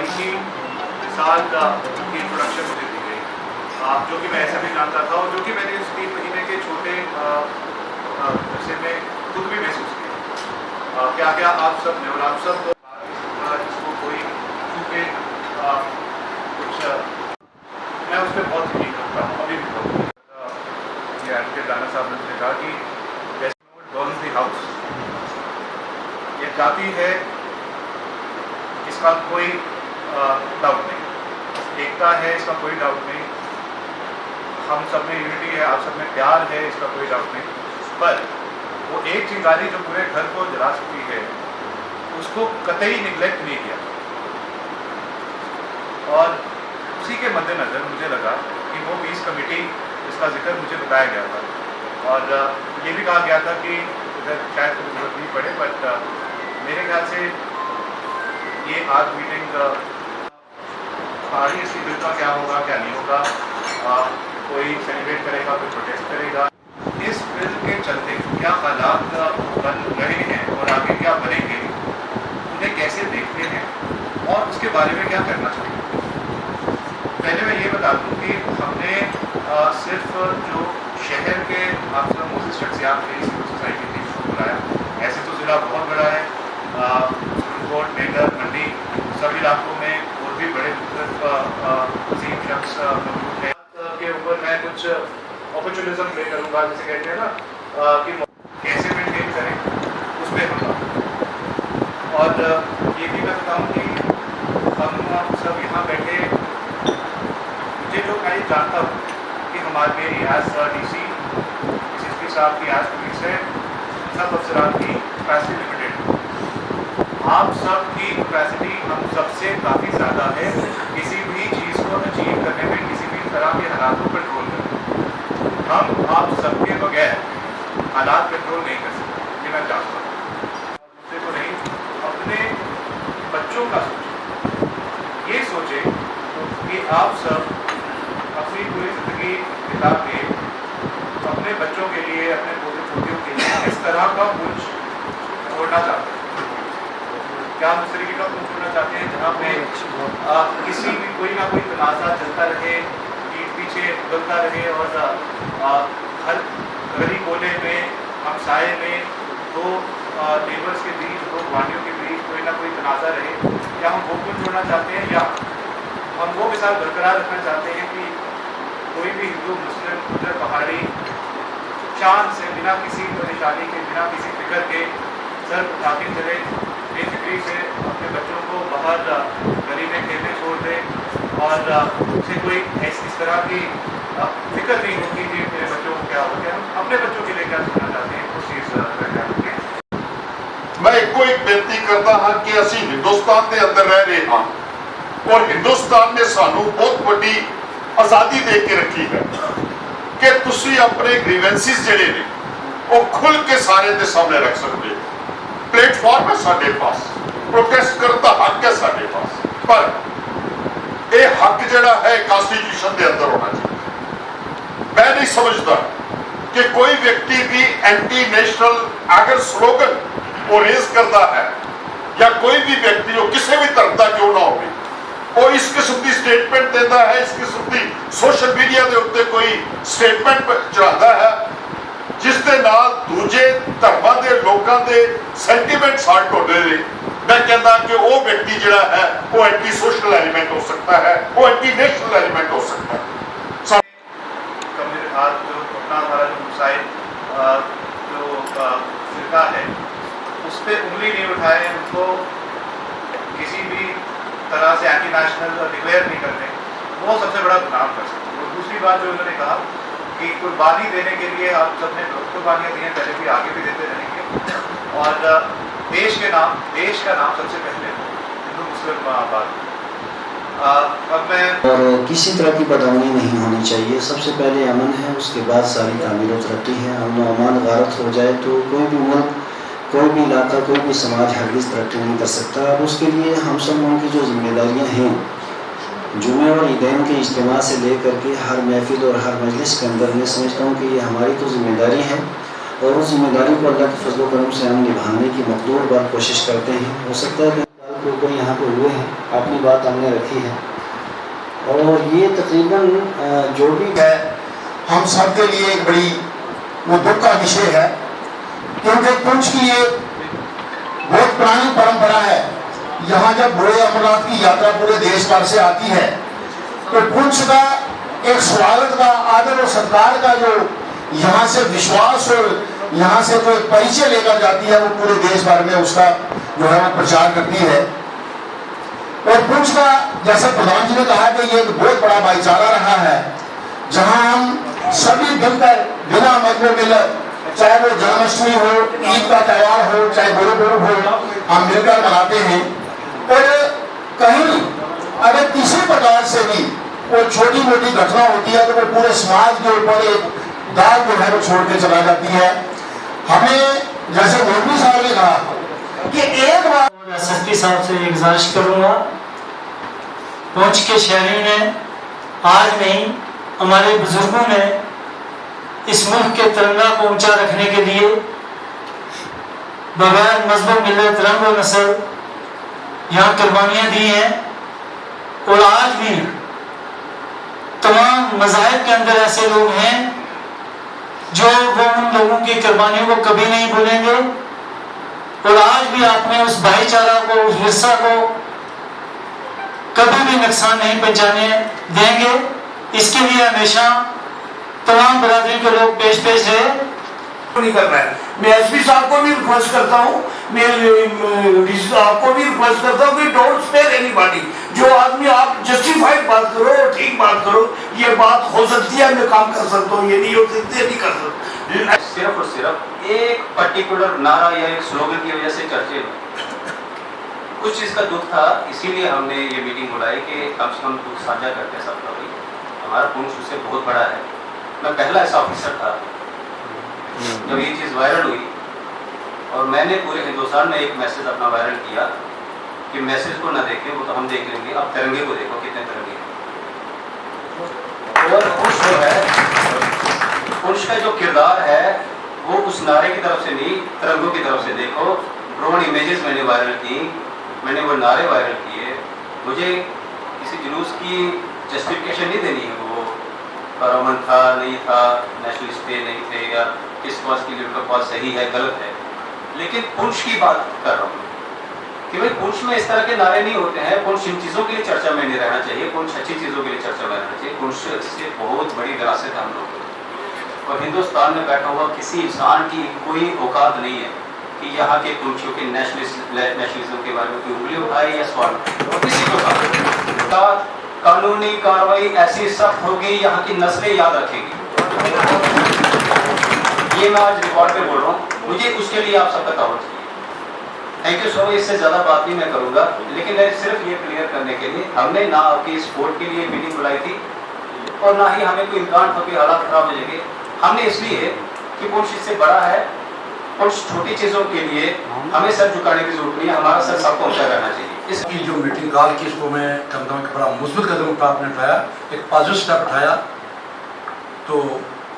इसी मिसाल की इंट्रोडक्शन मुझे दी गई, जो कि मैं ऐसा भी जानता था और जो कि मैंने इस 3 महीने के छोटे अरसे में खुद भी महसूस किया। क्या क्या आप सब ने, और आप सब जिसको कोई चूँकि कुछ मैं उस पर बहुत यकीन करता हूँ, अभी भी बहुत। ये एडवोकेट राणा साहब ने मुझे कहा कि बर्न्स द हाउस, ये जाति है, इसका कोई डाउट नहीं, एकता है, इसका कोई डाउट नहीं, हम सब में यूनिटी है, आप सब में प्यार है, इसका कोई डाउट नहीं। पर वो एक चिंगारी जो पूरे घर को जला सकती है, उसको कतई निगलेक्ट नहीं किया। और उसी के मद्देनज़र मुझे लगा कि वो पीस कमेटी जिसका जिक्र मुझे बताया गया था, और ये भी कहा गया था कि इधर शायद कोई जरूरत नहीं पड़े, बट मेरे ख्याल से ये आज मीटिंग पहाड़ी इसी बिल का क्या होगा क्या नहीं होगा, कोई सेलिब्रेट करेगा, कोई प्रोटेस्ट करेगा, इस बिल के चलते क्या हालात बन रहे हैं और आगे क्या बनेंगे, उन्हें कैसे देखते हैं और उसके बारे में क्या करना चाहिए। पहले मैं ये बता दूं कि हमने सिर्फ जो शहर के आप सब मोजिस शख्सियात थे, सिविल सोसाइटी थी, उसको बुलाया। ऐसे तो ज़िला बहुत बड़ा है, कोट, मेंढर, मंडी, सब इलाकों में और भी बड़े अजीम शख्स मौजूद हैं। के ऊपर मैं कुछ अपॉर्चुनिज्म प्ले करूँगा, जैसे कहते हैं ना कि कैसे मेंटेन करें, उस पर हम। और ये भी मैं बताऊँ कि हम सब यहाँ बैठे, मुझे जो मैं जानता हूँ कि हमारे रियाज DC SSP साहब की आज पुलिस है, सब अफसरान की कैपेसिटी लिमिटेड, आप सब की कैपेसिटी हम सबसे काफ़ी ज़्यादा है किसी भी चीज़ को अचीव करने में, किसी भी तरह के हालात को कंट्रोल करने। हम आप सबके बगैर हालात कंट्रोल नहीं कर सकते, ये मैं जानता हूँ। दूसरे को नहीं, अपने बच्चों का सोचें, ये सोचें कि आप सब अपनी पूरी ज़िंदगी बिता के अपने बच्चों के लिए, अपने पोते पोतियों के लिए इस तरह का कुछ छोड़ना चाहते हैं। क्या हम उस तरीके का कुछ छोड़ना चाहते हैं जहाँ पे किसी भी कोई ना कोई तनाज़ा चलता रहे, पीठ पीछे बदलता रहे, और हर गली कोने में, हमसाए में, दो नेबर्स के बीच, दो गुआंढियों के बीच कोई ना कोई तनाज़ा रहे? क्या हम वो कुछ छोड़ना चाहते हैं, या हम वो मिसाल बरकरार रखना चाहते हैं कि कोई भी हिंदू, मुस्लिम, उधर पहाड़ी चांद से बिना किसी परेशानी के, बिना किसी फिक्र के सर उठा के चले, बेफिक्री से अपने बच्चों को बाहर गली में खेलने छोड़ दें, और उसे कोई इस तरह की फिक्र नहीं होती कि मेरे बच्चों को क्या हो गया। हम अपने बच्चों के लिए क्या सोचना चाहते हैं, उस चीज़ मैं एक बेनती करता हाँ कि असी हिंदुस्तान के अंदर रह रहे हाँ, और हिंदुस्तान ने सानू बहुत बड़ी आज़ादी दे के रखी है कि तुसी अपने ग्रीवेंसिस जिहड़े ने वो खुल के सारे के सामने रख सकते हो। प्लेटफॉर्म है साडे पास, प्रोटेस्ट करने का हक है साडे पास, पर यह हक जिहड़ा है कॉन्स्टिट्यूशन के अंदर होना चाहिए। मैं नहीं समझता कि कोई व्यक्ति भी एंटी नेशनल अगर स्लोगन वो रेज करता है, या कोई भी व्यक्ति हो किसी भी धर्म का क्यों ना हो, वो इस किस्म की स्टेटमेंट देता है, इस किस्म की सोशल मीडिया के उत्ते कोई स्टेटमेंट चढ़ाता है जिसके नाल दूजे धर्मां के लोगों के सेंटीमेंट्स हट होते हैं। मैं कहता कि वो व्यक्ति जिहड़ा है वो एंटी सोशल एलिमेंट हो सकता है, वो एंटी नेशनल एलिमेंट हो सकता है। जो अपना हमारा जो मुसाइल जो फिरका है, उस पर उंगली नहीं उठाए, उनको किसी भी तरह से एंटी नेशनल डिक्लेयर नहीं करते, वो सबसे बड़ा गुनाह कर सकते हैं। और दूसरी बात जो उन्होंने कहा कि कुर्बानी देने के लिए आप सबने कुर्बानियाँ दी हैं, पहले भी आगे भी देते रहेंगे, और देश का नाम सबसे पहले हिंदू मुस्लिम बात। अब मैं और किसी तरह की बदअमनी नहीं होनी चाहिए। सबसे पहले अमन है, उसके बाद सारी तामीर और तरक्की है। अमन अमान गारत हो जाए तो कोई भी मुल्क, कोई भी इलाका, कोई भी समाज हरगिज़ तरक्की नहीं कर सकता। अब उसके लिए हम सब लोगों की जो जिम्मेदारियाँ हैं, जुमे और ईदैन के इज्तिमा से लेकर के हर महफिल और हर मजलिस के अंदर मैं समझता हूँ कि ये हमारी तो जिम्मेदारी है, और उस जिम्मेदारी को अल्लाह के फजल करम से हम निभाने की मकदूर बार कोशिश करते हैं। हो सकता है कि कोई यहाँ पे हुए हैं, अपनी बात हमने रखी है। और ये तकरीबन जो भी है हम सब के लिए एक बड़ी वो दुख का विषय है, क्योंकि पुंछ की ये बहुत पुरानी परंपरा है। यहाँ जब बड़े अमरनाथ की यात्रा पूरे देश भर से आती है तो पुंछ का एक स्वागत का, आदर और सत्कार का जो यहाँ से विश्वास और यहाँ से जो परिचय लेकर जाती है, वो पूरे देश भर में उसका जो है वो प्रचार करती है। और पुंछ का जैसा प्रधान जी ने कहा कि ये एक बहुत बड़ा भाईचारा रहा है, जहाँ हम सभी मिलकर बिना मतलब मिलत, चाहे वो जन्माष्टमी हो, ईद का त्यौहार हो, चाहे गुरु पूर्व हो, हम मिलकर मनाते हैं। और कहीं अगर किसी प्रकार से भी कोई छोटी मोटी घटना होती है तो वो पूरे समाज के ऊपर एक दाग जो है वो छोड़ के चला जाती है। हमें जैसे मोदी साहब ने कहा कि एक बार एसएसपी साहब से गुजारिश करूंगा, पुंछ के शहरियों ने आज नहीं, हमारे बुजुर्गों ने इस मुल्क के तिरंगा को ऊंचा रखने के लिए बगैर मजहब, मिल्लत, रंग और नस्ल यहाँ कुर्बानियां दी हैं। और आज भी तमाम मज़ाहिब के अंदर ऐसे लोग हैं जो वो उन लोगों की कुर्बानियों को कभी नहीं भूलेंगे। और आज भी आपने उस भाईचारा को, उस विरसा को कभी भी नुकसान नहीं पहुंचाने देंगे। इसके लिए हमेशा तमाम बरादरी के लोग पेश रहे। नहीं कर रहा है। मैं एसपी साहब को भी रिक्वेस्ट करता हूँ, मैं आपको भी रिक्वेस्ट करता हूँ कि डोंट स्पेयर एनीबॉडी। जो आदमी आप जस्टिफाइड बात करो, ठीक बात करो, ये बात हो सकती है, मैं काम कर सकता हूँ, ये नहीं हो सकती, नहीं कर सकता। सिर्फ और सिर्फ एक पर्टिकुलर नारा या एक स्लोगन की वजह से चर्चे कुछ चीज का दुख था, इसीलिए हमने ये मीटिंग बुलाई कि कम से कम दुख साझा करते हैं सबका। भाई हमारा पुंछ उससे बहुत बड़ा है। मैं पहला ऐसा ऑफिसर था जब ये चीज़ वायरल हुई, और मैंने पूरे हिंदुस्तान में एक मैसेज अपना वायरल किया कि मैसेज को ना देखें, वो तो हम देख लेंगे, अब तिरंगे को देखो कितने तिरंगे हैं। और पुंछ जो है, पुंछ का जो किरदार है वो उस नारे की तरफ से नहीं, तिरंगों की तरफ से देखो। ड्रोन इमेजेस मैंने वायरल की, मैंने वो नारे वायरल किए। मुझे किसी जुलूस की जस्टिफिकेशन नहीं देनी है, वो परमन था नहीं था, नेशनलिस्ट थे नहीं थे, या किस कॉज के लिए उनका कॉज सही है गलत है। लेकिन पुंछ की बात कर रहा हूँ कि भाई पुंछ में इस तरह के नारे नहीं होते हैं। पुंछ इन चीज़ों के लिए चर्चा में नहीं रहना चाहिए, पुंछ अच्छी चीज़ों के लिए चर्चा में रहना चाहिए। पुंछ से बहुत बड़ी विरासत है हम लोग को, और हिंदुस्तान में बैठा हुआ किसी इंसान की कोई औकात नहीं है कि यहाँ के पुंछियों के नेशनलिज्म के बारे में कोई उंगली उठाए या सवाल किसी को। कानूनी कार्रवाई ऐसी सख्त होगी, यहाँ की नस्लें याद रखेगी। ये मैं आज रिकॉर्ड पे बोल रहा हूँ, मुझे उसके लिए आप सबका दावत चाहिए। Thank you so much. इससे ज़्यादा बात नहीं मैं करूँगा, लेकिन मैं सिर्फ ये क्लियर करने के लिए, हमने ना आपकी सपोर्ट के लिए मीटिंग बुलाई थी और ना ही हमें कोई इम्कान था कि हालात खराब हो जाएंगे। हमने इसलिए कि पुंछ इससे बड़ा है, पुंछ छोटी चीज़ों के लिए हमें सर झुकाने की जरूरत नहीं है, हमारा सर सबको ऊंचा रहना चाहिए। इसकी जो मीटिंग कॉल की, इसको मैं कहता हूँ कि बड़ा मुस्बित कदम आपने उठाया, एक पॉजिटिव स्टेप उठाया। तो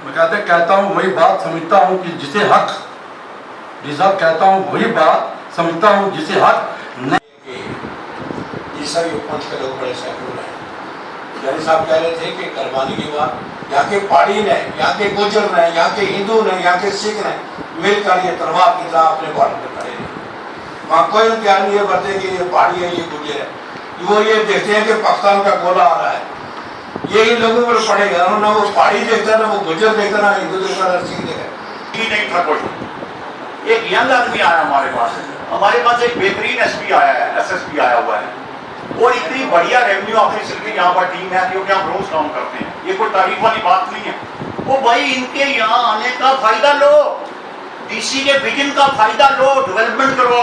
मैं कहता हूँ वही बात समझता हूँ कि जिसे हक डिजर्व, कहता हूँ वही बात समझता हूँ जिसे हक नहीं। ये सभी पुंछ के लोग बड़े सैकड़ों हैं। जैसे साहब कह रहे थे कि कुर्बानी के बाद यहाँ के पहाड़ी ने, यहाँ के गुजर ने, यहाँ के हिंदू ने, यहाँ के सिख ने मिलकर ये तलवार की तरह अपने बॉर्डर पर खड़े हैं। वहाँ कोई प्यार नहीं करते कि ये पहाड़ी है, ये गुजर है। वो ये देखते हैं कि पाकिस्तान का गोला आ रहा है, ये इन लोगों पर पड़ेगा। ना वो पहाड़ी देखता, ना वो गुजर देखता, ना हिंदू देखता, ना सिख देखता। ही नहीं था कोई। एक यंग आदमी आया हमारे पास एक बेहतरीन एसपी आया है, एसएसपी आया हुआ है, और इतनी बढ़िया रेवेन्यू ऑफिसर की यहाँ पर टीम है क्योंकि हम रोज काम करते हैं। ये कोई तारीफ वाली बात नहीं है। वो भाई इनके यहाँ आने का फायदा लो, डीसी के विजन का फायदा लो, डेवलपमेंट करो,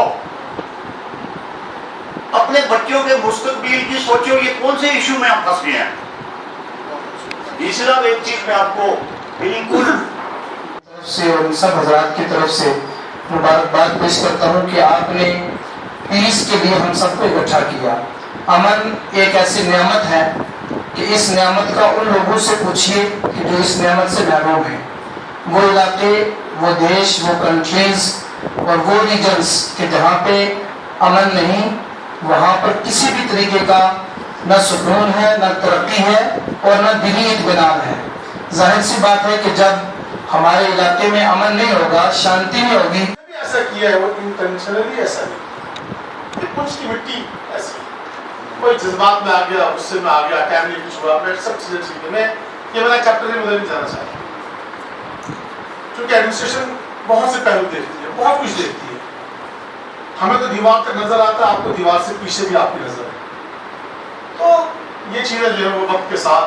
अपने बच्चों के मुस्तकबिल की सोचो। ये कौन से इशू में हम फंस गए हैं? डीसी साहब एक चीज में आपको बिल्कुल से और सब हजरात की तरफ से मुबारकबाद पेश करता हूँ कि आपने पीस के लिए हम सबको इकट्ठा किया। अमन एक ऐसी नेमत है कि इस नेमत का उन लोगों से पूछिए कि जो इस नेमत से महरूम हैं। वो इलाके, वो देश, वो कंट्रीज और वो रीजन्स के जहाँ पे अमन नहीं, वहाँ पर किसी भी तरीके का न सुकून है, न तरक्की है और न दिली इत्मीनान है। जाहिर सी बात है कि जब हमारे इलाके में अमन नहीं होगा, शांति नहीं होगी। ऐसा किया है वो इंटेंशनली ऐसा नहीं, ये पुंछ की मिट्टी ऐसी कोई जज्बात में आ गया, गुस्से में आ गया, टाइम नहीं कुछ हुआ, मैं सब चीजें ठीक है। मैं ये वाला चैप्टर में नहीं जाना चाहता क्योंकि एडमिनिस्ट्रेशन बहुत से पहलू देखती है, बहुत कुछ देखती है। हमें तो दीवार तक नजर आता है, आपको दीवार से पीछे भी आपकी नजर है। तो ये चीजें जो है वो वक्त के साथ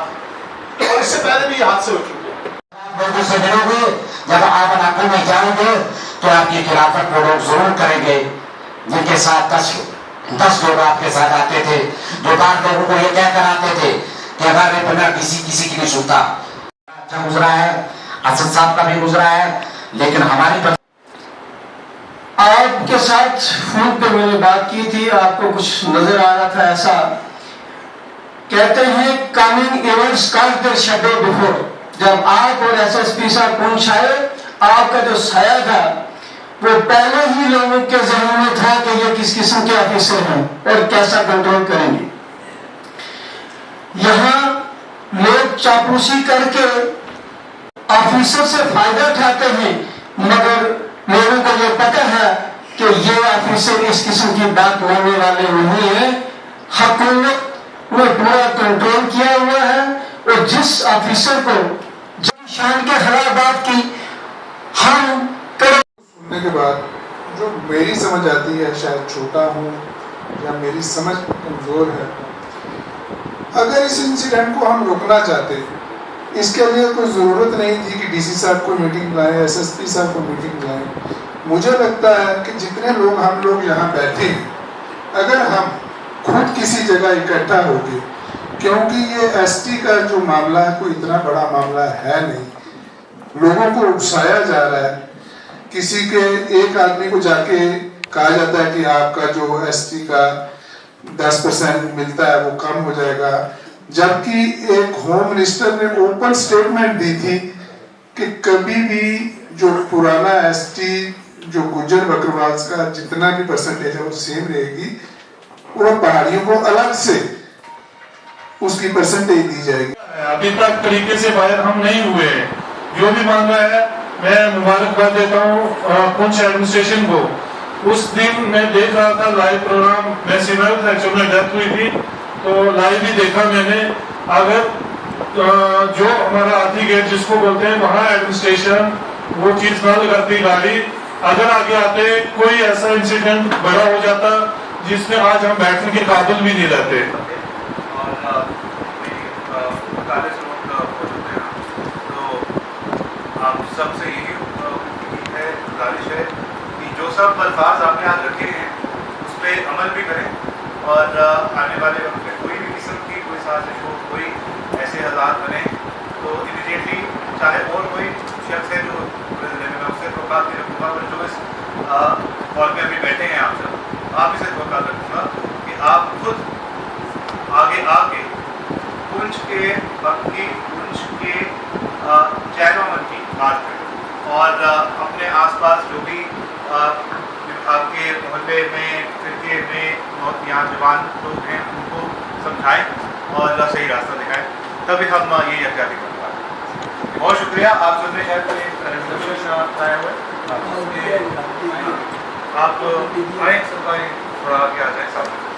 और इससे पहले भी ये हादसे हो चुके हैं। से मिलोगे, जब आप इलाकों में जाओगे तो आपकी खिलाफत को लोग जरूर करेंगे, जिनके साथ 10 लोग आपके साथ आते थे, 2-4 लोगों को ये कह कर आते थे कि हमारे बिना किसी की नहीं सुनता। अच्छा गुजरा है, असद साहब का भी गुजरा है, लेकिन हमारी आपके साथ फोन पे मैंने बात की थी, आपको कुछ नजर आ रहा था ऐसा। कहते हैं coming events called their shadow before. जब आप और एसएसपी साहब पुंछ आए, आपका जो साया था वो पहले ही लोगों के जहन में था कि ये किस किस्म के ऑफिसर हैं और कैसा कंट्रोल करेंगे। यहाँ लोग चापलूसी करके ऑफिसर से फायदा उठाते हैं, मगर लोगों को ये पता है कि ये ऑफिसर इस किस्म की बात मानने वाले नहीं है। हुकूमत ने पूरा कंट्रोल किया हुआ है और जिस ऑफिसर को शान के खिलाफ बात की हम सुनने के बाद जो मेरी समझ आती है, शायद छोटा हूँ या मेरी समझ कमजोर है, अगर इस इंसिडेंट को हम रोकना चाहते, इसके लिए कोई ज़रूरत नहीं थी कि डीसी साहब को मीटिंग बुलाएं, एसएसपी साहब को मीटिंग बुलाएं। मुझे लगता है कि जितने लोग हम लोग यहाँ बैठे हैं, अगर हम खुद किसी जगह इकट्ठा हो गए, क्योंकि ये एसटी का जो मामला है कोई इतना बड़ा मामला है नहीं, लोगों को उकसाया जा रहा है। किसी के एक आदमी को जाके कहा जाता है कि आपका जो एसटी का 10% मिलता है वो कम हो जाएगा, जबकि एक होम मिनिस्टर ने ओपन स्टेटमेंट दी थी कि कभी भी जो पुराना एसटी जो गुज्जर बकरवाल का जितना भी परसेंटेज है वो सेम रहेगी, वो पहाड़ियों को अलग से उसकी परसेंटेज दी जाएगी। अभी तक तरीके से बाहर हम नहीं हुए, जो भी मामला है मैं मुबारकबाद देता हूँ पुंछ एडमिनिस्ट्रेशन को। उस दिन मैं देख रहा था लाइव प्रोग्राम, मैं सिविल था, एक्चुअली में डेथ हुई थी तो लाइव ही देखा मैंने। अगर जो हमारा आती गेट जिसको बोलते हैं वहाँ एडमिनिस्ट्रेशन वो चीज न करती गाड़ी, अगर आगे आते कोई ऐसा इंसिडेंट बड़ा हो जाता जिसमें आज हम बैठने के काबिल भी नहीं रहते। आप सबसे यही है, गुजारिश है कि जो सब अल्फाज आपने आज रखे हैं उस पर अमल भी करें और आने वाले वक्त में कोई भी किस्म की कोई साजिश हो, कोई ऐसे हालात बने तो इमीडिएटली, चाहे और कोई शख्स है जो मैं उससे तवक्कात नहीं रखूँगा, पर जो इस कॉल में अभी बैठे हैं आप सब, आप इसे तवक्कात रखूँगा कि आप खुद आगे आके पुंछ के वक्त की, पुंछ के चैनो मन की बात करें और अपने आसपास जो भी आपके मोहल्ले में, फिरके में यहाँ जवान लोग हैं उनको समझाएं और सही रास्ता दिखाएं, तभी हम ये एहतियाती कर पाएंगे। बहुत शुक्रिया। आप सबने शायद आए हुए आप आए, सबका थोड़ा आगे आ जाए सामने।